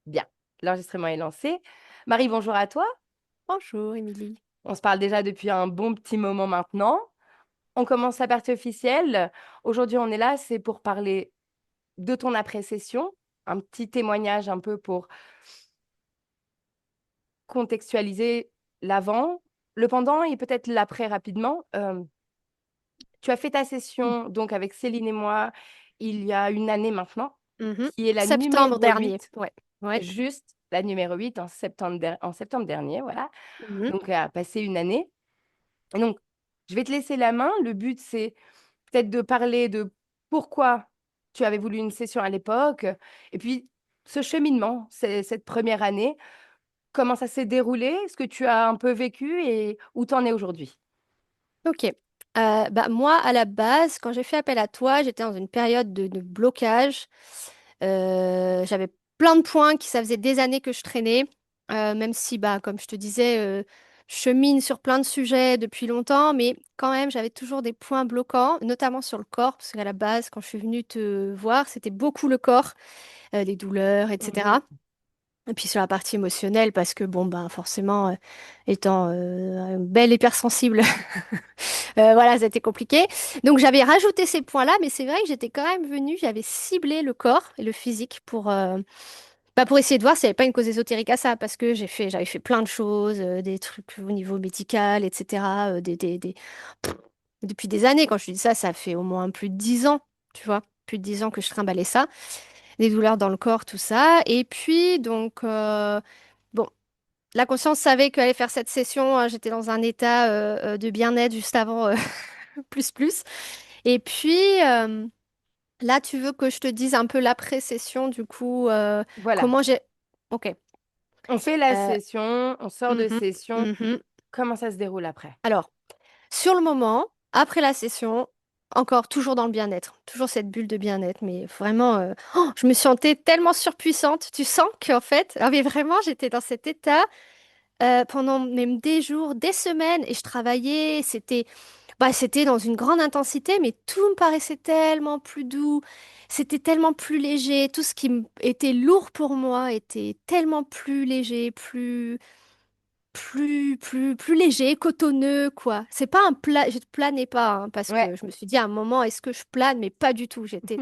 Bien, l'enregistrement est lancé. Marie, bonjour à toi. Bonjour, Émilie. On se parle déjà depuis un bon petit moment maintenant. On commence la partie officielle. Aujourd'hui, on est là, c'est pour parler de ton après-session, un petit témoignage un peu pour contextualiser l'avant, le pendant et peut-être l'après rapidement. Tu as fait ta session donc avec Céline et moi il y a une année maintenant, Mhm. qui est la Septembre numéro dernier. 8, Ouais. Ouais. juste la numéro 8 en septembre dernier, voilà. Mhm. Donc, à passer une année. Et donc, je vais te laisser la main. Le but, c'est peut-être de parler de pourquoi tu avais voulu une session à l'époque, et puis ce cheminement, cette première année, comment ça s'est déroulé, ce que tu as un peu vécu et où tu en es aujourd'hui. Ok. Moi, à la base, quand j'ai fait appel à toi, j'étais dans une période de blocage. J'avais plein de points qui, ça faisait des années que je traînais. Même si, comme je te disais, je chemine sur plein de sujets depuis longtemps, mais quand même, j'avais toujours des points bloquants, notamment sur le corps, parce qu'à la base, quand je suis venue te voir, c'était beaucoup le corps, les douleurs, Mhm. etc. Et puis sur la partie émotionnelle, parce que forcément, étant belle hypersensible, voilà, ça a été compliqué. Donc j'avais rajouté ces points-là, mais c'est vrai que j'étais quand même venue, j'avais ciblé le corps et le physique pour essayer de voir s'il n'y avait pas une cause ésotérique à ça, parce que j'avais fait plein de choses, des trucs au niveau médical, etc. Pff, depuis des années, quand je te dis ça, ça fait au moins plus de 10 ans, tu vois, plus de 10 ans que je trimballais ça, des douleurs dans le corps, tout ça. Et puis, bon, la conscience savait qu'elle allait faire cette session. J'étais dans un état de bien-être juste avant, plus plus. Et puis, là, tu veux que je te dise un peu l'après-session, du coup, Voilà, comment j'ai... Ok. on fait la Euh, session, on sort de mhm, session, mhm. comment ça se déroule après? Alors, sur le moment, après la session, encore toujours dans le bien-être, toujours cette bulle de bien-être, mais vraiment, je me sentais tellement surpuissante. Tu sens qu'en fait, mais vraiment, j'étais dans cet état pendant même des jours, des semaines, et je travaillais. C'était dans une grande intensité, mais tout me paraissait tellement plus doux. C'était tellement plus léger. Tout ce était lourd pour moi était tellement plus léger, plus léger, cotonneux, quoi. C'est pas un plat, je planais pas, hein, parce Ouais. que je me suis dit à un moment, est-ce que je plane? Mais pas du tout. J'étais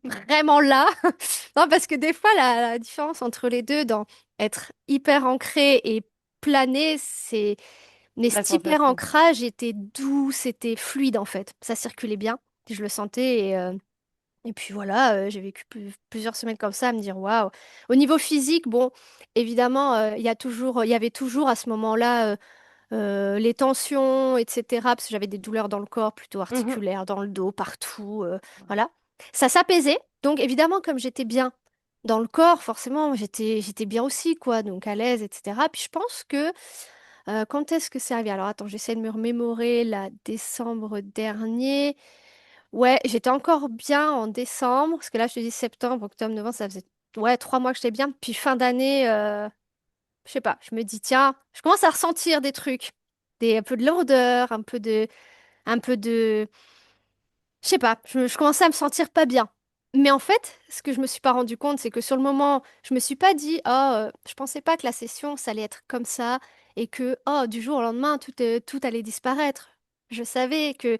vraiment là. Non, parce que des fois, la différence entre les deux, dans être hyper ancré et planer, mais La cet hyper sensation. ancrage était doux, c'était fluide en fait. Ça circulait bien, je le sentais. Et puis voilà, j'ai vécu plusieurs semaines comme ça à me dire waouh. Au niveau physique, bon, évidemment, il y avait toujours à ce moment-là les tensions, etc. Parce que j'avais des douleurs dans le corps, plutôt Mhm. articulaires, dans le dos, partout. Voilà. Ça s'apaisait. Donc évidemment, comme j'étais bien dans le corps, forcément, j'étais bien aussi, quoi. Donc à l'aise, etc. Puis je pense que quand est-ce que c'est arrivé? Alors attends, j'essaie de me remémorer, là, décembre dernier. Ouais, j'étais encore bien en décembre, parce que là, je te dis septembre, octobre, novembre, ça faisait ouais, 3 mois que j'étais bien. Puis fin d'année, je sais pas, je me dis, tiens, je commence à ressentir des trucs, un peu de lourdeur, un peu de, je sais pas, je commençais à me sentir pas bien. Mais en fait, ce que je me suis pas rendu compte, c'est que sur le moment, je me suis pas dit, oh, je pensais pas que la session, ça allait être comme ça, et que, oh, du jour au lendemain, tout allait disparaître. Je savais que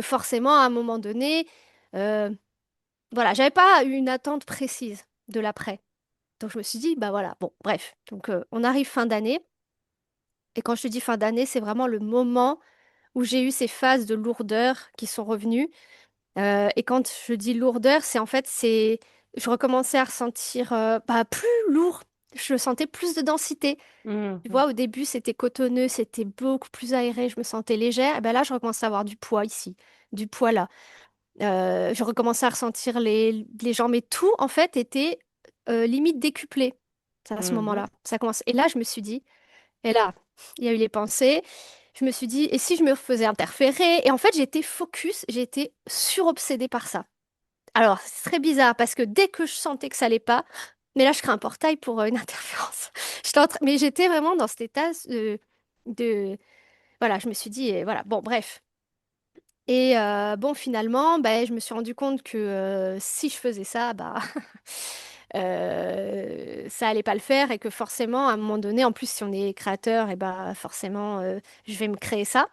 forcément, à un moment donné, euh, voilà, j'avais pas une attente précise de l'après. Donc je me suis dit, bah voilà, bon, bref. Donc on arrive fin d'année. Et quand je te dis fin d'année, c'est vraiment le moment où j'ai eu ces phases de lourdeur qui sont revenues. Et quand je dis lourdeur, je recommençais à ressentir plus lourd. Je sentais plus de densité. Tu Mhm. vois, au début, c'était cotonneux, c'était beaucoup plus aéré, je me sentais légère. Et ben là, je recommençais à avoir du poids ici, du poids là. Je recommençais à ressentir les jambes, mais tout, en fait, était limite décuplé à ce Mhm. moment-là. Ça commence. Et là, je me suis dit, et là, il y a eu les pensées. Je me suis dit, et si je me faisais interférer? Et en fait, j'étais focus, j'étais surobsédée par ça. Alors, c'est très bizarre parce que dès que je sentais que ça allait pas, mais là, je crée un portail pour une interférence. Mais j'étais vraiment dans cet état voilà, je me suis dit, et voilà, bon, bref. Et bon, finalement, je me suis rendu compte que si je faisais ça, ça allait pas le faire et que forcément, à un moment donné, en plus, si on est créateur, et ben forcément, je vais me créer ça.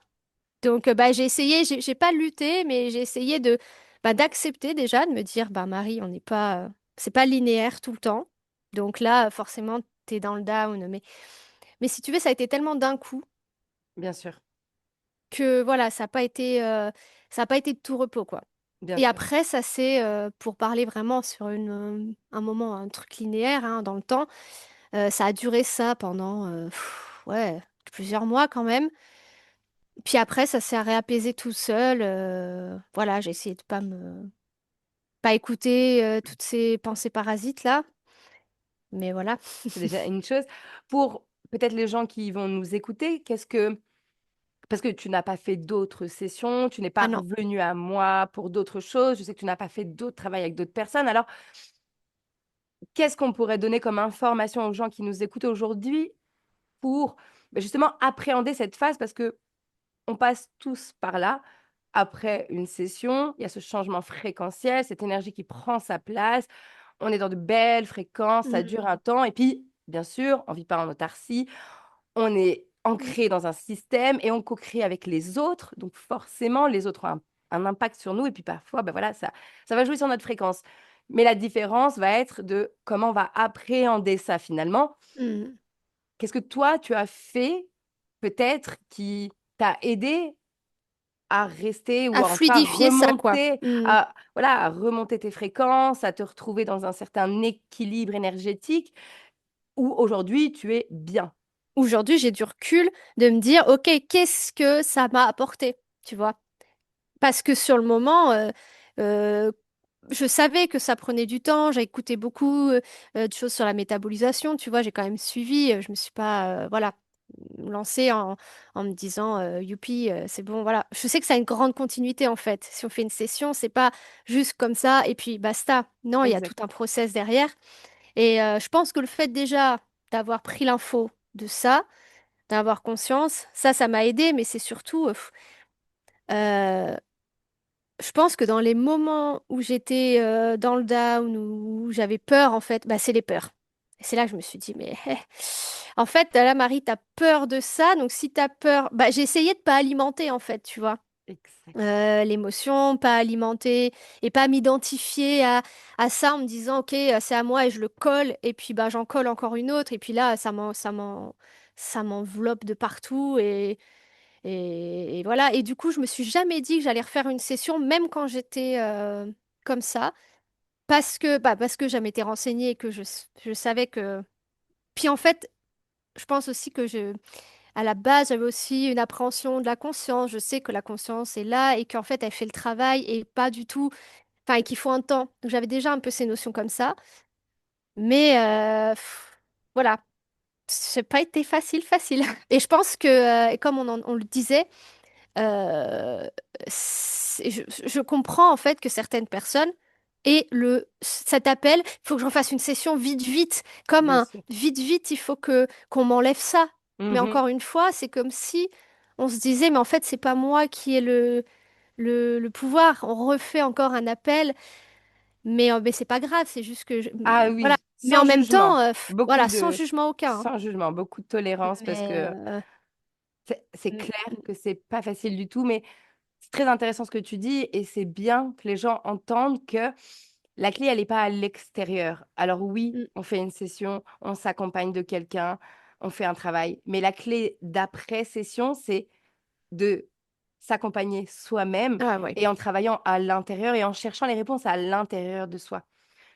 Donc, bah, j'ai essayé, j'ai pas lutté, mais j'ai essayé de d'accepter déjà, de me dire, bah Marie, on n'est pas, c'est pas linéaire tout le temps. Donc là, forcément, t'es dans le down. Mais si tu veux, ça a été tellement d'un coup Bien sûr, que voilà, ça a pas été de tout repos, quoi. bien Et sûr. après, ça c'est pour parler vraiment sur un moment, un truc linéaire hein, dans le temps. Ça a duré ça pendant ouais, plusieurs mois quand même. Puis après, ça s'est réapaisé tout seul. Voilà, j'ai essayé de pas écouter toutes ces pensées parasites là. Mais voilà. C'est déjà une chose. Pour peut-être les gens qui vont nous écouter, parce que tu n'as pas fait d'autres sessions, tu n'es pas Ah non. revenu à moi pour d'autres choses, je sais que tu n'as pas fait d'autres travail avec d'autres personnes. Alors, qu'est-ce qu'on pourrait donner comme information aux gens qui nous écoutent aujourd'hui pour justement appréhender cette phase? Parce que on passe tous par là. Après une session, il y a ce changement fréquentiel, cette énergie qui prend sa place. On est dans de belles fréquences, ça Mm, dure un temps. Et puis, bien sûr, on ne vit pas en autarcie. On est mm, ancré dans un système et on co-crée avec les autres. Donc, forcément, les autres ont un impact sur nous. Et puis, parfois, ben voilà, ça va jouer sur notre fréquence. Mais la différence va être de comment on va appréhender ça finalement. mm. Qu'est-ce que toi, tu as fait peut-être qui t'a aidé à rester ou À à en tout cas fluidifier ça, quoi. remonter, Mm. à remonter tes fréquences, à te retrouver dans un certain équilibre énergétique où aujourd'hui tu es bien. Aujourd'hui, j'ai du recul de me dire, OK, qu'est-ce que ça m'a apporté, tu vois? Parce que sur le moment, euh, je savais que ça prenait du temps. J'ai écouté beaucoup de choses sur la métabolisation. Tu vois, j'ai quand même suivi. Je me suis pas, voilà, lancée en me disant, youpi, c'est bon. Voilà. Je sais que ça a une grande continuité en fait. Si on fait une session, c'est pas juste comme ça et puis basta. Non, il y a tout Exact. un process derrière. Et je pense que le fait déjà d'avoir pris l'info de ça, d'avoir conscience, ça m'a aidé. Mais c'est surtout, euh, je pense que dans les moments où j'étais dans le down, où j'avais peur, en fait, bah, c'est les peurs. Et c'est là que je me suis dit, mais en fait, là, Marie, t'as peur de ça. Donc, si t'as peur, bah, j'ai essayé de pas alimenter, en fait, tu vois, Exact. l'émotion, pas alimenter et pas m'identifier à ça en me disant, OK, c'est à moi et je le colle. Et puis, bah, j'en colle encore une autre. Et puis là, ça m'enveloppe de partout. Et voilà. Et du coup, je me suis jamais dit que j'allais refaire une session, même quand j'étais comme ça, parce que je m'étais renseignée et que je savais que. Puis en fait, je pense aussi que à la base, j'avais aussi une appréhension de la conscience. Je sais que la conscience est là et qu'en fait, elle fait le travail et pas du tout. Enfin, et qu'il faut un temps. Donc j'avais déjà un peu ces notions comme ça. Mais voilà, c'est pas été facile. Et je pense que, comme on le disait, euh, je comprends en fait que certaines personnes et cet appel, il faut que j'en fasse une session vite, comme Bien un sûr. vite, il faut que qu'on m'enlève ça. Mais Mhm. encore une fois, c'est comme si on se disait, mais en fait, c'est pas moi qui ai le pouvoir. On refait encore un appel, mais c'est pas grave, c'est juste que Ah voilà. oui, Mais sans en même temps, jugement. Beaucoup voilà, sans de jugement aucun. Hein. sans jugement, beaucoup de tolérance parce Mais que c'est mm, clair que c'est pas facile du tout, mais c'est très intéressant ce que tu dis et c'est bien que les gens entendent que la clé, elle n'est pas à l'extérieur. Alors oui, mm. on fait une session, on s'accompagne de quelqu'un, on fait un travail, mais la clé d'après-session, c'est de s'accompagner soi-même Ah ouais. et en travaillant à l'intérieur et en cherchant les réponses à l'intérieur de soi.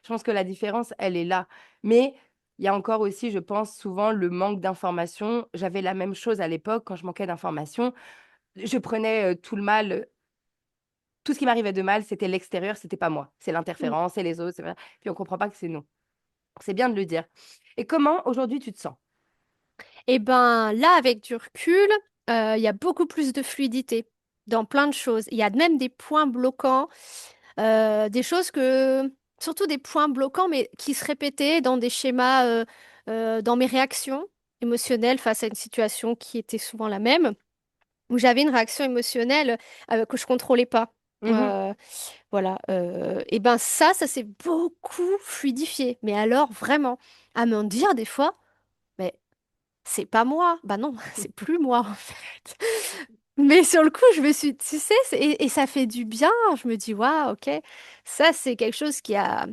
Je pense que la différence, elle est là. Mais il y a encore aussi, je pense, souvent le manque d'informations. J'avais la même chose à l'époque quand je manquais d'informations. Je prenais tout le mal, tout ce qui m'arrivait de mal, c'était l'extérieur, c'était pas moi. C'est Mm. l'interférence, c'est les autres. Puis on comprend pas que c'est nous. C'est bien de le dire. Et comment aujourd'hui tu te sens? Et ben là, avec du recul, il y a beaucoup plus de fluidité dans plein de choses. Il y a même des points bloquants, des choses que, surtout des points bloquants, mais qui se répétaient dans des schémas, dans mes réactions émotionnelles face à une situation qui était souvent la même, où j'avais une réaction émotionnelle que je contrôlais pas. Mhm. Euh, voilà. Et ben ça s'est beaucoup fluidifié. Mais alors, vraiment, à m'en dire des fois, mais c'est pas moi. Bah non, c'est plus moi en fait. Mais sur le coup, je me suis, tu sais, et ça fait du bien. Je me dis, waouh, ok, ça c'est quelque chose qui a,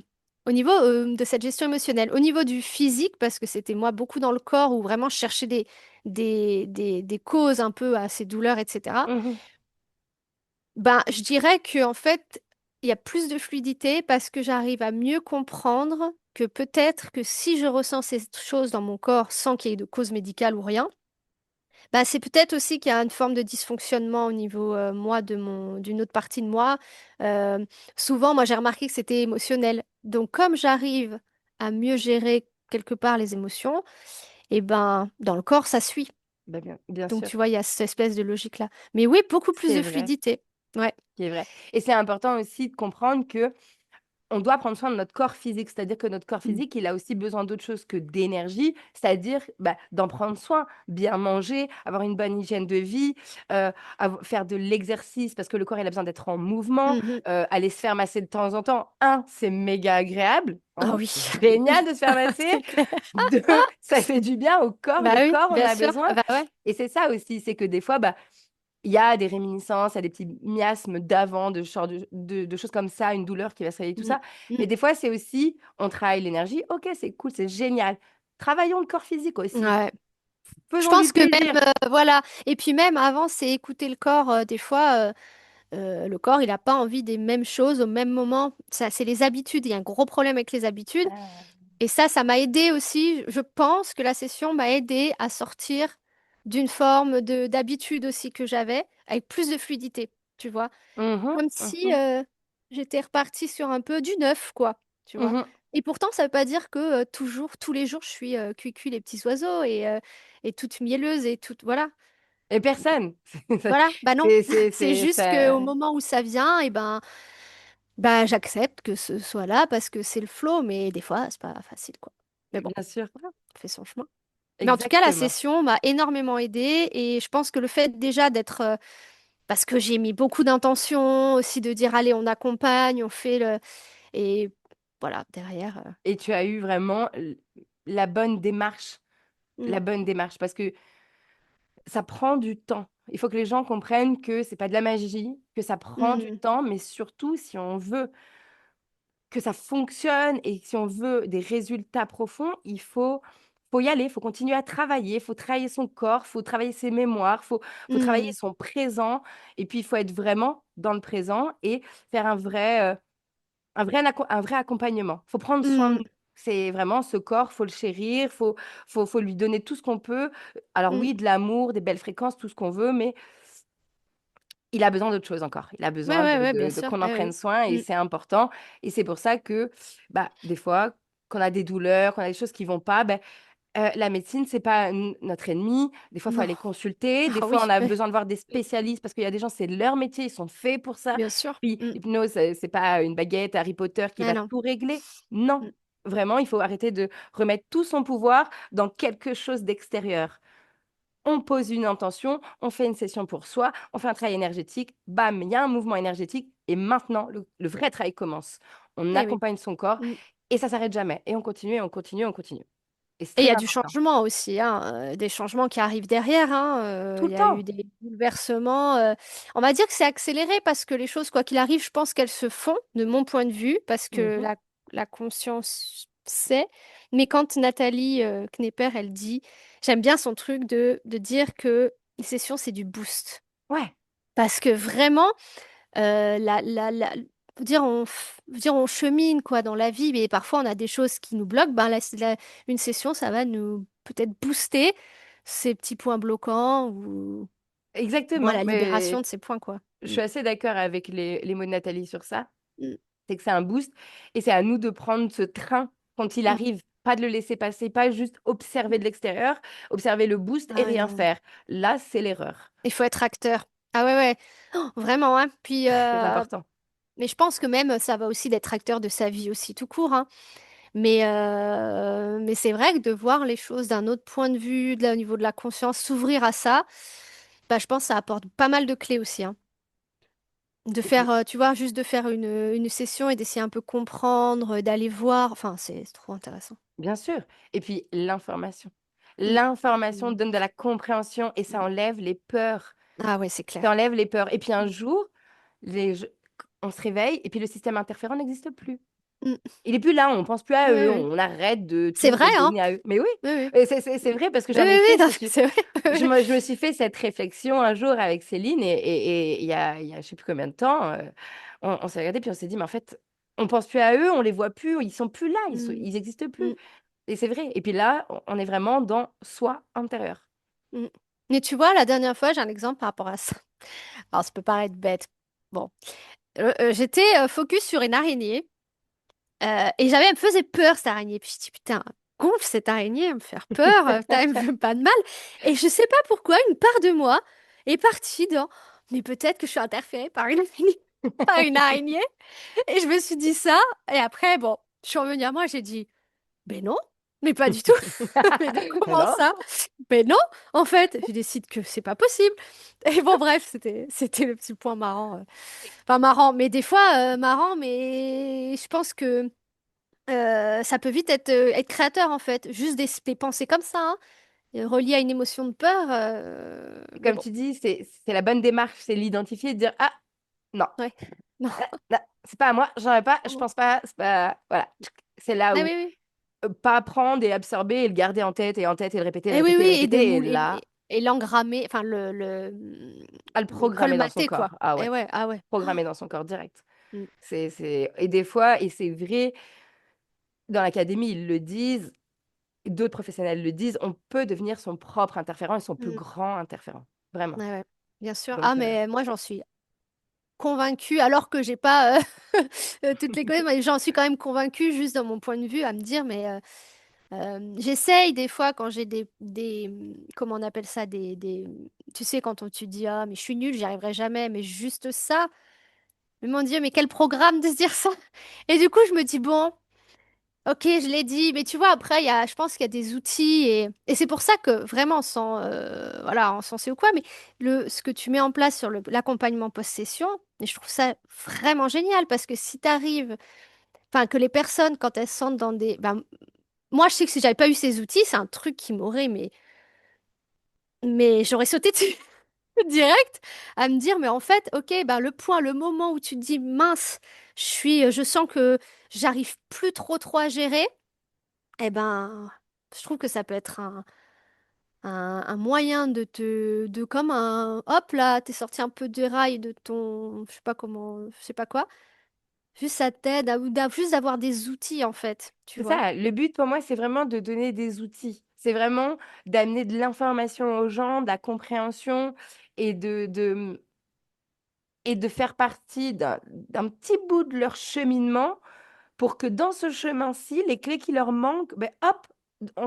au niveau de cette gestion émotionnelle, au niveau du physique, parce que c'était moi beaucoup dans le corps où vraiment je cherchais des causes un peu à ces douleurs, etc. Mhm. Ben, je dirais que en fait, il y a plus de fluidité parce que j'arrive à mieux comprendre que peut-être que si je ressens ces choses dans mon corps sans qu'il y ait de cause médicale ou rien, bah, c'est peut-être aussi qu'il y a une forme de dysfonctionnement au niveau, moi, d'une autre partie de moi. Euh, Souvent, moi, j'ai remarqué que c'était émotionnel. Donc, comme j'arrive à mieux gérer quelque part les émotions, et ben, dans le corps, ça suit. Bah, bien Donc, sûr, tu vois, il y a cette espèce de logique-là. Mais oui, beaucoup plus c'est de vrai, fluidité. Ouais. c'est vrai. Et c'est important aussi de comprendre que on doit prendre soin de notre corps physique, c'est-à-dire que notre corps Mm. physique, il a aussi besoin d'autre chose que d'énergie, c'est-à-dire bah, d'en prendre soin, bien manger, avoir une bonne hygiène de vie, faire de l'exercice, parce que le corps, il a besoin d'être en mouvement, Mhm. aller se faire masser de temps en temps. Un, c'est méga agréable, Ah hein, oui, génial de se faire masser. c'est clair. Deux, ça fait du bien au corps, Bah le oui, corps, on bien a sûr. besoin. Ah bah ouais. Et c'est ça aussi, c'est que des fois, bah, il y a des réminiscences, il y a des petits miasmes d'avant, de choses comme ça, une douleur qui va se réveiller, tout Mm. ça. Mm. Mais des fois, c'est aussi, on travaille l'énergie. Ok, c'est cool, c'est génial. Travaillons le corps physique aussi. Ouais. Je Faisons-lui pense que plaisir. même, voilà. Et puis même avant, c'est écouter le corps. Des fois, le corps, il n'a pas envie des mêmes choses au même moment. Ça, c'est les habitudes. Il y a un gros problème avec les habitudes. Ah. Et ça m'a aidé aussi. Je pense que la session m'a aidé à sortir d'une forme de d'habitude aussi que j'avais, avec plus de fluidité, tu vois. Mhm, Comme si mhm, j'étais repartie sur un peu du neuf, quoi, tu vois. mhm. Et pourtant, ça veut pas dire que toujours, tous les jours, je suis cuicui les petits oiseaux et toute mielleuse et toute, voilà. Et personne. Voilà, bah non. C'est C'est juste ça. qu'au moment où ça vient, et ben j'accepte que ce soit là parce que c'est le flow, mais des fois, c'est pas facile, quoi. Mais bon, Bien sûr. voilà, on fait son chemin. Mais en tout cas, la Exactement. session m'a énormément aidée et je pense que le fait déjà d'être, parce que j'ai mis beaucoup d'intention aussi de dire, allez, on accompagne, on fait le, et voilà, derrière. Et tu as eu vraiment la bonne démarche. Mm, La bonne démarche. Parce que ça prend du temps. Il faut que les gens comprennent que c'est pas de la magie, que ça prend du mm, temps, mais surtout si on veut que ça fonctionne et si on veut des résultats profonds, faut y aller, il faut continuer à travailler, il faut travailler son corps, il faut travailler ses mémoires, faut travailler mm, son présent et puis il faut être vraiment dans le présent et faire un vrai accompagnement. Faut prendre soin de mm, nous. C'est vraiment ce corps, faut le chérir, faut lui donner tout ce qu'on peut. Alors mm. oui, de l'amour, des belles fréquences, tout ce qu'on veut, mais il a besoin d'autre chose encore. Il a Ouais, besoin ouais, ouais, bien de sûr. qu'on en Ouais, prenne oui. soin et Mm. c'est important. Et c'est pour ça que, bah, des fois, qu'on a des douleurs, qu'on a des choses qui vont pas, ben, la médecine, c'est pas notre ennemi. Des fois, il faut Non. aller consulter. Des Ah fois, on oui, a besoin de voir des spécialistes parce qu'il y a des gens, c'est leur métier, ils sont faits pour ça. bien sûr. Puis, Mm. l'hypnose, c'est pas une baguette Harry Potter qui Ah va non. tout régler. Non. Mm. Vraiment, il faut arrêter de remettre tout son pouvoir dans quelque chose d'extérieur. On pose une intention, on fait une session pour soi, on fait un travail énergétique, bam, il y a un mouvement énergétique et maintenant le vrai travail commence. On Eh oui. accompagne son corps Mm. et ça s'arrête jamais. Et on continue, et on continue, et on continue. Et c'est Et il y très a du important. changement aussi, hein, des changements qui arrivent derrière, hein, Tout il le y a eu temps. des bouleversements. On va dire que c'est accéléré parce que les choses, quoi qu'il arrive, je pense qu'elles se font, de mon point de vue, parce que Mhm. la conscience sait. Mais quand Nathalie Knepper, elle dit, j'aime bien son truc de dire que les sessions, c'est du boost. Ouais, Parce que vraiment, faut dire, faut dire, on chemine quoi dans la vie, mais parfois on a des choses qui nous bloquent. Ben, une session, ça va nous peut-être booster ces petits points bloquants ou bon, exactement. la libération Mais de ces points, quoi. je Mm. suis assez d'accord avec les mots de Nathalie sur ça. Mm. C'est que c'est un boost et c'est à nous de prendre ce train quand il Mm. arrive. Pas de le laisser passer, pas juste observer de l'extérieur, observer le boost et Ah ouais, rien non. faire. Là, c'est l'erreur. Il faut être acteur. Ah ouais, ouais. Oh, vraiment, hein. Puis, Très important. mais je pense que même ça va aussi d'être acteur de sa vie aussi, tout court, hein. Mais c'est vrai que de voir les choses d'un autre point de vue, au niveau de la conscience, s'ouvrir à ça, bah, je pense que ça apporte pas mal de clés aussi, hein. De Et puis, faire, tu vois, juste de faire une session et d'essayer un peu comprendre, d'aller voir. Enfin, c'est trop intéressant. bien sûr. Et puis, l'information. Mm. L'information Mm. donne de la compréhension et ça Mm. enlève les peurs. Ah ouais, c'est Ça clair. enlève les peurs. Et puis, un Mm. jour, les... je- on se réveille et puis le système interférent n'existe plus. Mm. Il est plus là, on pense plus Oui, à eux, oui. on arrête de C'est tout vrai, hein? redonner à eux. Mais oui, Oui, oui. et c'est vrai parce que Oui, j'en ai oui, oui, fait non, cette... c'est vrai. Je me suis fait cette réflexion un jour avec Céline et il y a je sais plus combien de temps, on s'est regardé puis on s'est dit, mais en fait, on pense plus à eux, on les voit plus, ils sont plus là, Mm. ils existent plus. Mm. Et c'est vrai. Et puis là, on est vraiment dans soi intérieur. Mm. Mais tu vois, la dernière fois, j'ai un exemple par rapport à ça. Alors, ça peut paraître bête. Bon, j'étais focus sur une araignée et elle me faisait peur cette araignée. Puis je dis putain, gonfle cette araignée, elle me faire peur, putain, elle me fait pas de mal. Et je sais pas pourquoi, une part de moi est partie dans mais peut-être que je suis interférée par une araignée, par une araignée. Et je me suis dit ça. Et après, bon, je suis revenue à moi, j'ai dit mais non, mais pas du tout. Mais non, Mais comment non. ça? Mais non, en fait, je décide que c'est pas possible. Et bon, bref, c'était le petit point marrant. Enfin, marrant, mais des fois, marrant, mais je pense que ça peut vite être créateur, en fait. Juste des pensées comme ça, hein, reliées à une émotion de peur. Et Mais comme bon, tu dis, c'est la bonne démarche, c'est l'identifier et de dire, ah, non, ouais. Non. non, c'est pas à moi, j'en ai pas, je pense pas, c'est pas... Voilà. C'est là Ah où oui, oui. pas apprendre et absorber et le garder en tête et en tête et le Et oui, répéter, le oui, et de répéter. Et moule, là, et l'engrammer, enfin, à le le programmer dans son colmater, quoi. corps. Ah Et ouais, ouais, ah ouais. programmer dans son corps direct. Mm, Et des fois, et c'est vrai, dans l'académie, ils le disent, d'autres professionnels le disent, on peut devenir son propre interférent et son plus mm. grand interférent. Vraiment. Ouais, ouais. Bien sûr. Ah, Donc, mais moi, j'en suis convaincue, alors que j'ai pas toutes les connaissances, mais j'en suis quand même convaincue, juste dans mon point de vue, à me dire, mais j'essaye des fois quand j'ai comment on appelle ça, tu sais, quand tu dis, ah, mais je suis nulle, j'y arriverai jamais, mais juste ça, mais mon Dieu, mais quel programme de se dire ça? Et du coup, je me dis, bon. Ok, je l'ai dit, mais tu vois, après, je pense qu'il y a des outils et c'est pour ça que vraiment, sans, voilà, en sensé ou quoi, mais ce que tu mets en place sur l'accompagnement post-session, et je trouve ça vraiment génial parce que si tu arrives, enfin, que les personnes, quand elles se sentent dans ben, moi, je sais que si j'avais pas eu ces outils, c'est un truc qui m'aurait, mais j'aurais sauté dessus direct à me dire, mais en fait, ok, ben, le moment où tu te dis, mince, je sens que j'arrive plus trop à gérer. Eh ben, je trouve que ça peut être un moyen de comme un, hop là, t'es sorti un peu des rails de ton, je sais pas comment, je sais pas quoi. Juste ça t'aide juste d'avoir des outils en fait, tu c'est vois. ça, le but pour moi, c'est vraiment de donner des outils. C'est vraiment d'amener de l'information aux gens, de la compréhension et de faire partie d'un petit bout de leur cheminement pour que dans ce chemin-ci, les clés qui leur manquent, ben hop,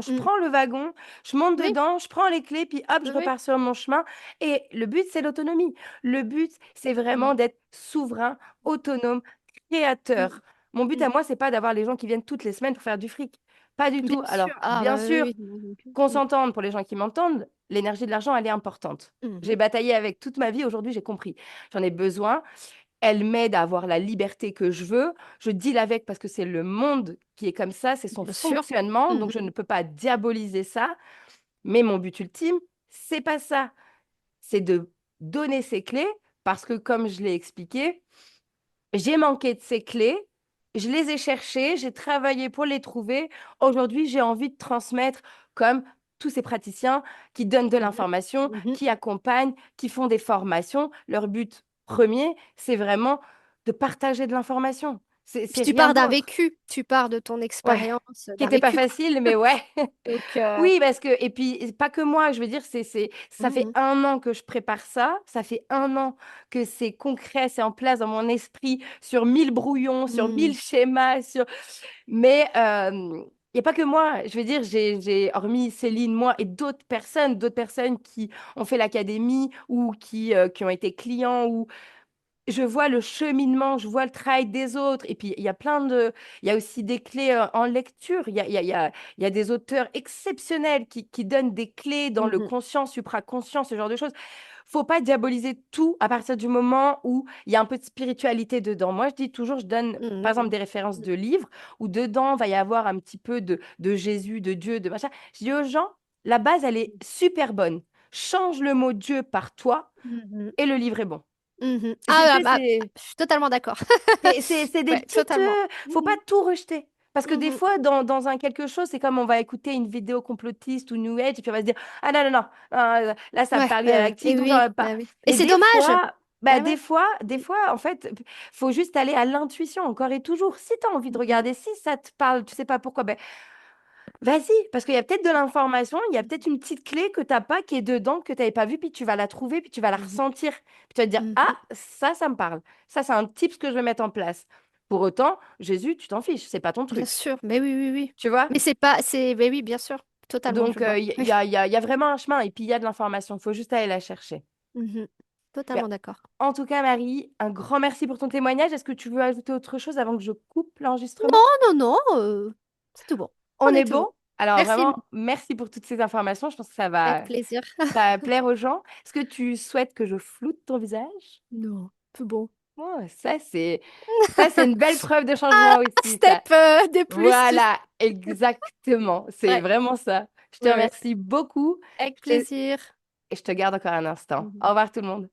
je Mm. prends le wagon, je monte Oui, dedans, je prends les clés, puis hop, je oui, oui. repars sur mon chemin. Et le but, c'est l'autonomie. Le but, c'est vraiment Mm. d'être souverain, autonome, Mm. créateur. Mon but à Mm. moi, c'est pas d'avoir les gens qui viennent toutes les semaines pour faire du fric. Pas du tout. Bien sûr. Alors, Ah bien bah oui, sûr, oui. Non, non plus. qu'on Mm. s'entende pour les gens qui m'entendent, l'énergie de l'argent, elle est importante. J'ai Mhm. bataillé avec toute ma vie, aujourd'hui j'ai compris. J'en ai besoin, elle m'aide à avoir la liberté que je veux. Je deal avec parce que c'est le monde qui est comme ça, c'est son Bien sûr. fonctionnement, donc je Mhm. ne peux pas diaboliser ça. Mais mon but ultime, c'est pas ça. C'est de donner ces clés parce que, comme je l'ai expliqué, j'ai manqué de ces clés. Je les ai cherchées, j'ai travaillé pour les trouver. Aujourd'hui, j'ai envie de transmettre comme tous ces praticiens qui donnent de Mhm. l'information, Mhm. qui accompagnent, qui font des formations. Leur but premier, c'est vraiment de partager de l'information. Puis C'est tu rien pars d'un d'autre. vécu, tu pars de ton Ouais, expérience, qui d'un n'était pas vécu, quoi. facile, mais ouais. Donc, Oui, parce que, et puis, pas que moi, je veux dire, ça fait mhm. 1 an que je prépare ça, ça fait 1 an que c'est concret, c'est en place dans mon esprit, sur 1000 brouillons, sur 1000 schémas, mais il n'y a pas que moi, je veux dire, hormis Céline, moi et d'autres personnes qui ont fait l'académie ou qui ont été clients, je vois le cheminement, je vois le travail des autres. Et puis, il y a aussi des clés en lecture. Il y a des auteurs exceptionnels qui donnent des clés dans le Mhm, conscient, supraconscient, ce genre de choses. Faut pas diaboliser tout à partir du moment où il y a un peu de spiritualité dedans. Moi, je dis toujours, je donne, par exemple, mhm, des références de livres où dedans va y avoir un petit peu de Jésus, de Dieu, de machin. Je dis aux gens, la base, elle est super bonne. Change le mot Dieu par toi mhm, et le livre est bon. mhm. Et c'est, tu Ah, sais, bah, je suis totalement d'accord. c'est des Ouais, petites. totalement. Faut pas Mhm, tout rejeter. Parce que des mhm. fois, dans un quelque chose, c'est comme on va écouter une vidéo complotiste ou New Age, et puis on va se dire, ah non, non, non, là, ça Ouais, parle ouais, ouais. galactique, Et donc j'en oui, veux pas. bah oui. Et Mais c'est des dommage. fois, bah, Bah des ouais. fois, des fois, en fait, faut juste aller à l'intuition, encore et toujours. Si tu as envie de Mhm, regarder, si ça te parle, tu sais pas pourquoi, ben, vas-y, parce qu'il y a peut-être de l'information, il y a peut-être une petite clé que t'as pas, qui est dedans, que tu n'avais pas vue, puis tu vas la trouver, puis tu vas la mhm, ressentir. Puis tu vas te dire, ah, mhm. ça me parle. Ça, c'est un tips que je vais mettre en place. Pour autant, Jésus, tu t'en fiches, c'est pas ton Bien truc. sûr, mais oui, oui, oui. Tu vois? Mais c'est pas, c'est, mais oui, bien sûr, totalement, je Donc, vois. il y, Oui. y a, y a- y a vraiment un chemin, et puis il y a de l'information, il faut juste aller la chercher. Mhm. Ben, Totalement d'accord. en tout cas, Marie, un grand merci pour ton témoignage. Est-ce que tu veux ajouter autre chose avant que je coupe Non, l'enregistrement? non, non, c'est tout bon. On On est est tout bon. bon? Alors Merci, vraiment, merci pour toutes ces informations. Je pense que ça avec va, plaisir. ça va plaire aux gens. Est-ce que tu souhaites que je floute ton visage? Non, tout bon. Oh, ça, c'est une belle preuve de Ah, changement aussi, ça. step de plus, tu sais. Voilà, exactement. C'est Ouais, vraiment ça. Je te ouais, ouais. remercie beaucoup. Avec Je te- plaisir. Et je te garde encore un instant. Au Mhm. revoir tout le monde.